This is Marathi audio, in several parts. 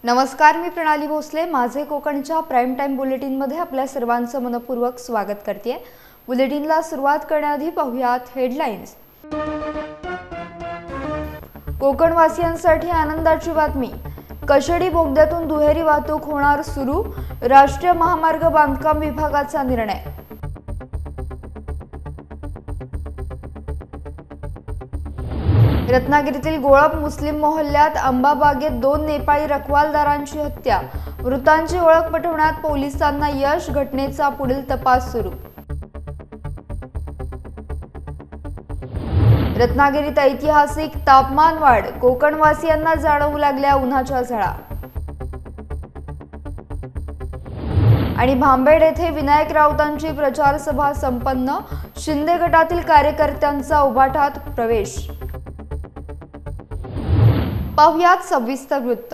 नमस्कार, मी प्रणाली भोसले. माझे कोकणच्या प्राइम टाइम बुलेटिनमध्ये आपल्या सर्वांचं मनपूर्वक स्वागत करते. बुलेटिनला सुरुवात करण्याआधी पाहूयात हेडलाईन्स. कोकणवासियांसाठी आनंदाची बातमी. कशेडी बोगद्यातून दुहेरी वाहतूक होणार सुरू. राष्ट्रीय महामार्ग बांधकाम विभागाचा निर्णय. रत्नागिरीतील गोळप मुस्लिम मोहल्ल्यात अंबाबागेत 2 नेपाळी रखवालदारांची हत्या. मृतांची ओळख पटवण्यात पोलिसांना यश. घटनेचा पुढील तपास सुरू. रत्नागिरीत ऐतिहासिक तापमान वाढ. कोकणवासियांना जाणवू लागल्या उन्हाच्या झळा. आणि भांबेड येथे विनायक राऊतांची प्रचार सभा संपन्न. शिंदे गटातील कार्यकर्त्यांचा उभाटात प्रवेश. पाहुयात सविस्तर वृत्त.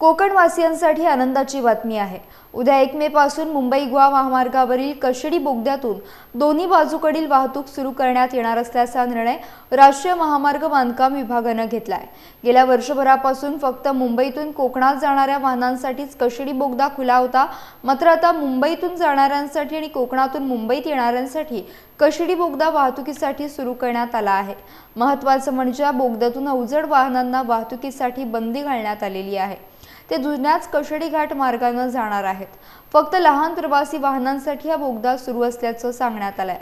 कोकणवासियांसाठी आनंदाची बातमी आहे. उद्या 1 मे पासून मुंबई गोवा महामार्गावरील कशेडी बोगद्यातून दोन्ही बाजूकडील वाहतूक सुरू करण्यात येणार असल्याचा निर्णय राष्ट्रीय महामार्ग बांधकाम विभागाने घेतलाय. गेल्या वर्षभरापासून फक्त मुंबईतून कोकणात जाणाऱ्या वाहनांसाठीच कशेडी बोगदा खुला होता. मात्र आता मुंबईतून जाणाऱ्यांसाठी आणि कोकणातून मुंबईत येणाऱ्यांसाठी कशेडी बोगदा वाहतुकीसाठी सुरू करण्यात आला आहे. महत्त्वाचं म्हणजे या बोगद्यातून अवजड वाहनांना वाहतुकीसाठी बंदी घालण्यात आलेली आहे. ते जुन्याच कशेडी घाट मार्गाने जाणार आहेत. फक्त लहान प्रवासी वाहनांसाठी हा बोगदा सुरू असल्याचं सांगण्यात आलंय.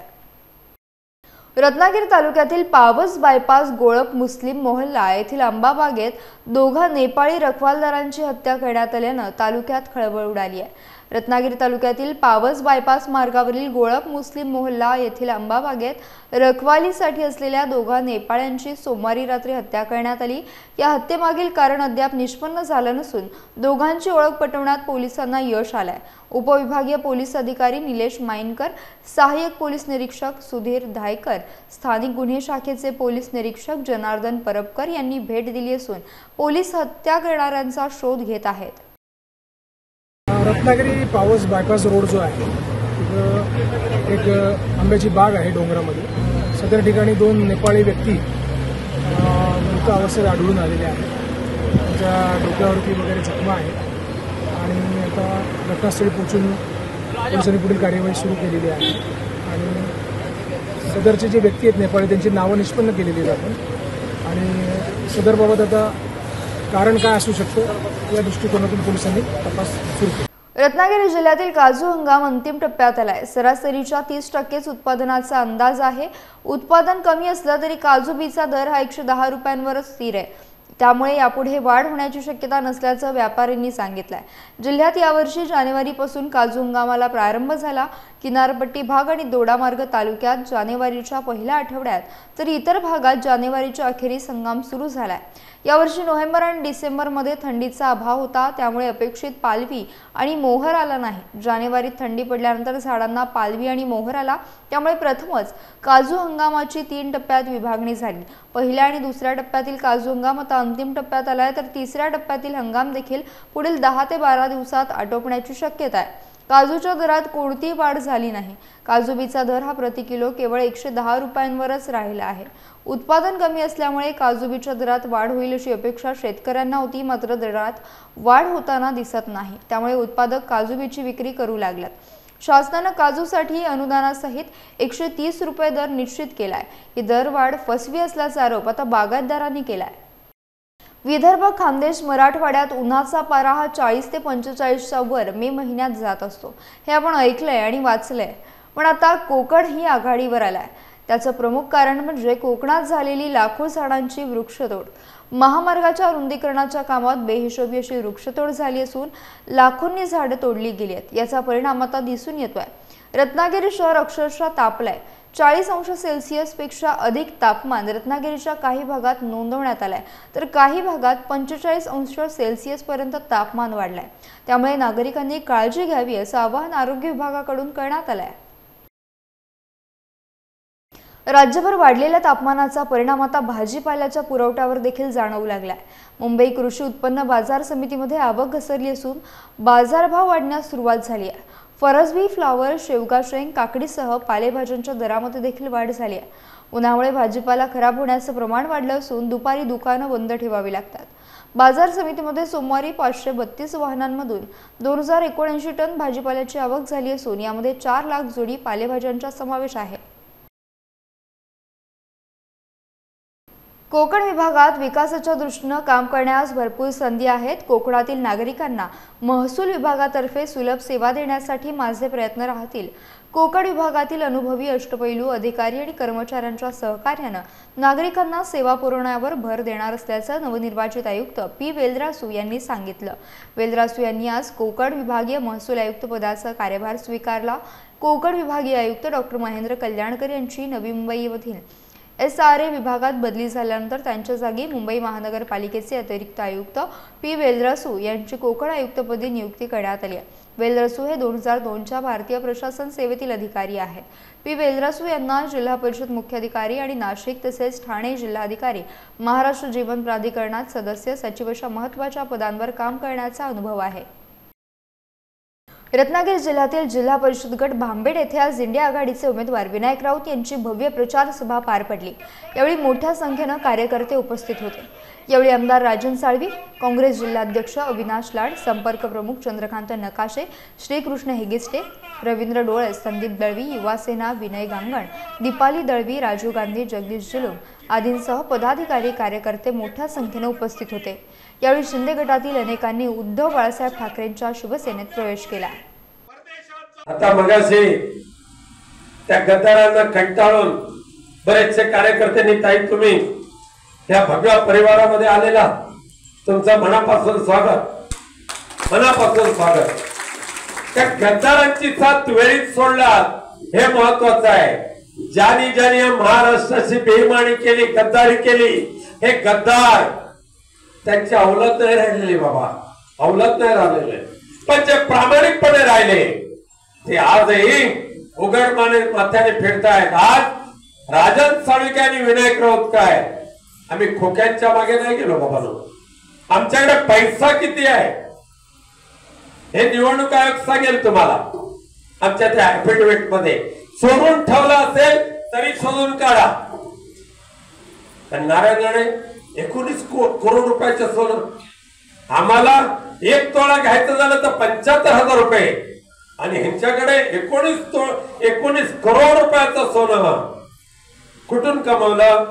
रत्नागिरी तालुक्यातील पावस बायपास गोळप मुस्लिम मोहल्ला येथील अंबाबागेत 2 नेपाळी रखवालदारांची हत्या करण्यात आल्यानं तालुक्यात खळबळ उडाली आहे. रत्नागिरी तालुक्यातील पावस बायपास मार्गावरील गोळप मुस्लिम मोहल्ला येथील अंबाबागेत रखवालीसाठी असलेल्या 2 नेपाळ्यांची सोमवारी रात्री हत्या करण्यात आली. या हत्येमागील कारण अद्याप निष्पन्न झालं नसून दोघांची ओळख पटवण्यात पोलिसांना यश आलंय. उपविभागीय पोलीस अधिकारी निलेश माइनकर, सहाय्यक पोलीस निरीक्षक सुधीर धायकर, स्थानिक गुन्हे शाखेचे पोलीस निरीक्षक जनार्दन परबकर यांनी भेट दिली असून पोलीस हत्या करणाऱ्यांचा शोध घेत आहेत. रत्नागिरी पावस बायपास रोड जो आहे एक आंब्याची बाग आहे डोंगरामध्ये. सदर ठिकाणी 2 नेपाळी व्यक्ती मृत अवस्थेत आढळून आलेले आहेत. त्यांच्या डोक्यावरती वगैरे जखमा आहेत आणि आता घटनास्थळी पोहोचून पोलिसांनी पुढील कार्यवाही सुरू केलेली आहे. आणि सदरचे जे व्यक्ती आहेत नेपाळी त्यांची नावं निष्पन्न केलेली आहेत आपण. आणि सदरबाबत आता कारण काय असू शकतं या दृष्टिकोनातून पोलिसांनी तपास सुरू केला. रत्नागिरी जिल्ह्यातील काजू हंगाम अंतिम टप्प्यात आलाय. सरासरीच्या 30% उत्पादनाचा अंदाज आहे. उत्पादन कमी असलं तरी काजू बीचा दर हा 110 रुपयांवरच स्थिर आहे. त्यामुळे यापुढे वाढ होण्याची शक्यता नसल्याचं व्यापाऱ्यांनी सांगितलंय. जिल्ह्यात यावर्षी जानेवारीपासून काजू हंगामाला प्रारंभ झाला. किनारपट्टी भाग आणि दोडामार्ग तालुक्यात जानेवारीच्या पहिल्या आठवड्यात तर इतर भागात जानेवारीच्या अखेरीस हंगाम सुरू झालाय. यावर्षी नोव्हेंबर आणि डिसेंबरमध्ये थंडीचा अभाव होता. त्यामुळे अपेक्षित पालवी आणि मोहर आला नाही. जानेवारीत थंडी पडल्यानंतर झाडांना पालवी आणि मोहर आला. त्यामुळे प्रथमच काजू हंगामाची 3 टप्प्यात विभागणी झाली. पहिल्या आणि दुसऱ्या टप्प्यातील काजू हंगाम आता अंतिम टप्प्यात आलाय. तर तिसऱ्या टप्प्यातील हंगाम देखील पुढील 10 ते 12 दिवसात आटोपण्याची शक्यता आहे. काजूच्या दरात कोणतीही वाढ झाली नाही. काजू बीचा दर हा प्रति किलो केवळ 110 रुपयांवरच राहिला आहे. उत्पादन कमी असल्यामुळे काजू बीच्या दरात वाढ होईल अशी अपेक्षा शेतकऱ्यांना होती. मात्र दरात वाढ होताना दिसत नाही. त्यामुळे उत्पादक काजू बीची विक्री करू लागल्यात. शासनानं काजूसाठी अनुदानासहित 130 रुपये दर निश्चित केलाय. ही दरवाढ फसवी असल्याचा आरोप आता बागायतदारांनी केलाय. विदर्भ, खानदेश, मराठवाड्यात उन्हाचा पारा हा 40 ते 45च्या वर मे महिन्यात जात असतो. हे आपण ऐकलंय आणि वाचलंय. पण आता कोकण ही आघाडीवर आलाय. त्याचं प्रमुख कारण म्हणजे कोकणात झालेली लाखो झाडांची वृक्षतोड. महामार्गाच्या रुंदीकरणाच्या कामात बेहिशोबी अशी वृक्षतोड झाली असून लाखोंनी झाडं तोडली गेली आहेत. याचा परिणाम आता दिसून येतोय. रत्नागिरी शहर अक्षरशः तापलंय. 40 अंश सेल्सिअस पेक्षा अधिक तापमान रत्नागिरीच्या काही भागात नोंदवण्यात आलंय. तर काही भागात 45 अंश सेल्सिअस पर्यंत तापमान वाढलंय. त्यामुळे नागरिकांनी काळजी घ्यावी असं आवाहन आरोग्य विभागाकडून करण्यात आलंय. राज्यभर वाढलेल्या तापमानाचा परिणाम आता भाजीपाल्याच्या पुरवठ्यावर देखील जाणवू लागलाय. मुंबई कृषी उत्पन्न बाजार समितीमध्ये आवक घसरली असून बाजारभाव वाढण्यास सुरुवात झाली आहे. फरसबी, फ्लावर, शेवगा शेंग, काकडीसह पालेभाज्यांच्या दरामध्ये देखील वाढ झाली आहे. उन्हामुळे भाजीपाला खराब होण्याचं प्रमाण वाढलं असून दुपारी दुकानं बंद ठेवावी लागतात. बाजार समितीमध्ये सोमवारी 532 वाहनांमधून 2079 टन भाजीपाल्याची आवक झाली असून यामध्ये 4 लाख जोडी पालेभाज्यांचा समावेश आहे। कोकण विभागात विकासाच्या दृष्टीने काम करण्यास भरपूर संधी आहेत। कोकणातील नागरिकांना महसूल विभागातर्फे सुलभ सेवा देण्यासाठी माझे प्रयत्न राहतील। कोकण विभागातील अनुभवी अष्टपैलू अधिकारी आणि कर्मचाऱ्यांच्या सहकार्याने नागरिकांना सेवा पुरवण्यावर भर देणार असल्याचं नवनिर्वाचित आयुक्त पी वेलरासू यांनी सांगितलं। वेलरासू यांनी आज कोकण विभागीय महसूल आयुक्त पदाचा कार्यभार स्वीकारला। कोकण विभागीय आयुक्त डॉक्टर महेंद्र कल्याणकर यांची नवी मुंबईमधील SRA विभागात बदली झाल्यानंतर त्यांच्या जागी मुंबई महानगरपालिकेचे अतिरिक्त आयुक्त पी वेलरासू यांची कोकण आयुक्तपदी नियुक्ती करण्यात आली आहे। वेलरासू हे 2002च्या भारतीय प्रशासन सेवेतील अधिकारी आहेत। पी वेलरासू यांना जिल्हा परिषद मुख्याधिकारी आणि नाशिक तसेच ठाणे जिल्हाधिकारी, महाराष्ट्र जीवन प्राधिकरणात सदस्य सचिव अशा महत्त्वाच्या पदांवर काम करण्याचा अनुभव आहे। रत्नागिरी जिल्ह्यातील जिल्हा परिषद गट भांबेड येथे आज इंडिया आघाडीचे उमेदवार विनायक राऊत यांची भव्य प्रचार सभा पार पडली। यावेळी मोठ्या संख्येने कार्यकर्ते उपस्थित होते। यावेळी आमदार राजन साळवी, काँग्रेस जिल्हाध्यक्ष अविनाश लाड, संपर्क प्रमुख चंद्रकांत नकाशे, श्रीकृष्ण हेगिस्टे, रवींद्र डोळे, संदीप दळवी, युवा सेना विनय गांगण, दीपाली दळवी, राजू गांधी, जगदीश जुलूम आदींसह पदाधिकारी कार्यकर्ते मोठ्या संख्येने उपस्थित होते। यावेळी शिंदे गटातील अनेकांनी उद्धव बाळासाहेब ठाकरेंच्या शिवसेनेत प्रवेश केला। आता मगाशी त्या गद्दारांना कंटाळून बरेचसे कार्यकर्त्यांनी ताई तुम्ही या भव्य परिवारामध्ये आलेला तुमचं मनापासून स्वागत, मनापासून स्वागत। त्या गद्दारांची साथ वेळीच सोडलात हे महत्वाचं आहे। ज्यांनी ज्यांनी महाराष्ट्राची बेईमानी केली, गद्दारी केली, हे गद्दार त्यांची अवलत नाही राहिलेली बाबा, अवलत नाही राहिलेले, पण जे प्रामाणिकपणे राहिले ते आजही उघड माथ्याने फिरतायत। आज राजन साळवी आणि विनायक राऊत काय, आम्ही खोक्यांच्या मागे नाही गेलो बाबांनो, आमच्याकडे पैसा किती आहे हे निवडणूक आयोग सांगेल तुम्हाला। आमच्या त्या ऍफिडेव्हिट मध्ये चोरून ठेवला असेल तरी शोधून काढा। नारायण राणे 19 करोड रुपयाचं सोनं, आम्हाला 1 तोळा घ्यायचं झालं तर 75,000 रुपये, आणि ह्यांच्याकडे 19 करोड रुपयाचं सोनं कुठून कमवलं,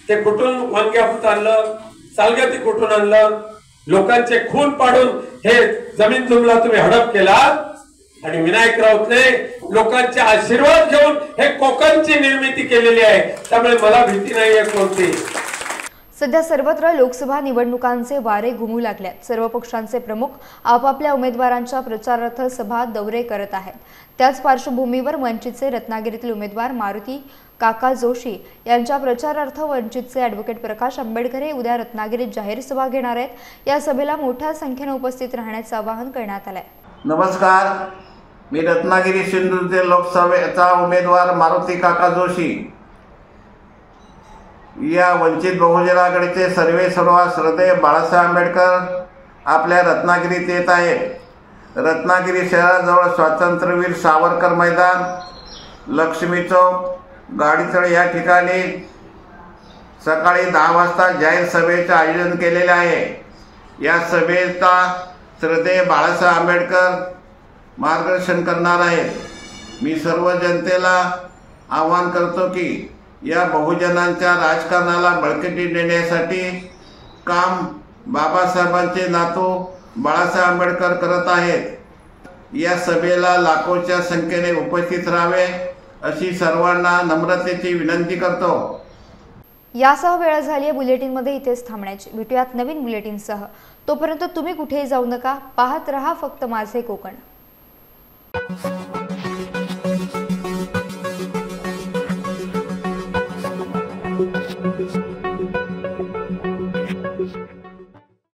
ते कुठून वांग्यापूत आणलं, सालगती कुठून आणलं, लोकांचे खून पाडून हे जमीन जुमला तुम्ही हडप केला, आणि विनायक राऊतने लोकांचे आशीर्वाद घेऊन हे कोकणची निर्मिती केलेली आहे। त्यामुळे मला भीती नाहीये कोणती। सध्या सर्वत्र लोकसभा निवडणुकांचे वारे घुमू लागल्यात। सर्व पक्षांचे प्रमुख आपापल्या उमेदवारांच्या प्रचारार्थ सभा दौरे करत आहेत। त्याच पार्श्वभूमीवर वंचितचे रत्नागिरीतील उमेदवार मारुती काका जोशी यांच्या प्रचारार्थ वंचितचे ॲडव्होकेट प्रकाश आंबेडकर हे उद्या रत्नागिरीत जाहीर सभा घेणार आहेत। या सभेला मोठ्या संख्येने उपस्थित राहण्याचे आवाहन करण्यात आले आहे। नमस्कार, मी रत्नागिरी सिंधुदुर्ग लोकसभेचा उमेदवार मारुती काका जोशी या वंचित बहुजन आघाडीचे सर्वेसर्वा श्रद्धेय बाळासाहेब आंबेडकर आपल्या रत्नागिरीत येत आहेत। रत्नागिरी शहराजवळ स्वातंत्र्यवीर सावरकर मैदान, लक्ष्मी चौक, गाडीतळ या ठिकाणी सकाळी 10 वाजता जाहीर सभेचे आयोजन केलेले आहे। या सभेचा श्रद्धेय बाळासाहेब आंबेडकर मार्गदर्शन करणार आहेत। मी सर्व जनतेला आवाहन करतो की या बहुजनांच्या राजकारणाला बळकटी देण्यासाठी काम बाबासाहेबांचे नातू बाळासाहेब आंबेडकर करत आहेत। या सभेला लाखोच्या संख्येने उपस्थित राहावे अशी सर्वांना नम्रतेची विनंती करतो। यासह वेळ झाली आहे बुलेटिनमध्ये इथेच थांबण्याची। भेटूयात नवीन बुलेटिनसह। तोपर्यंत तुम्ही कुठेही जाऊ नका, पाहत रहा फक्त माझे कोकण।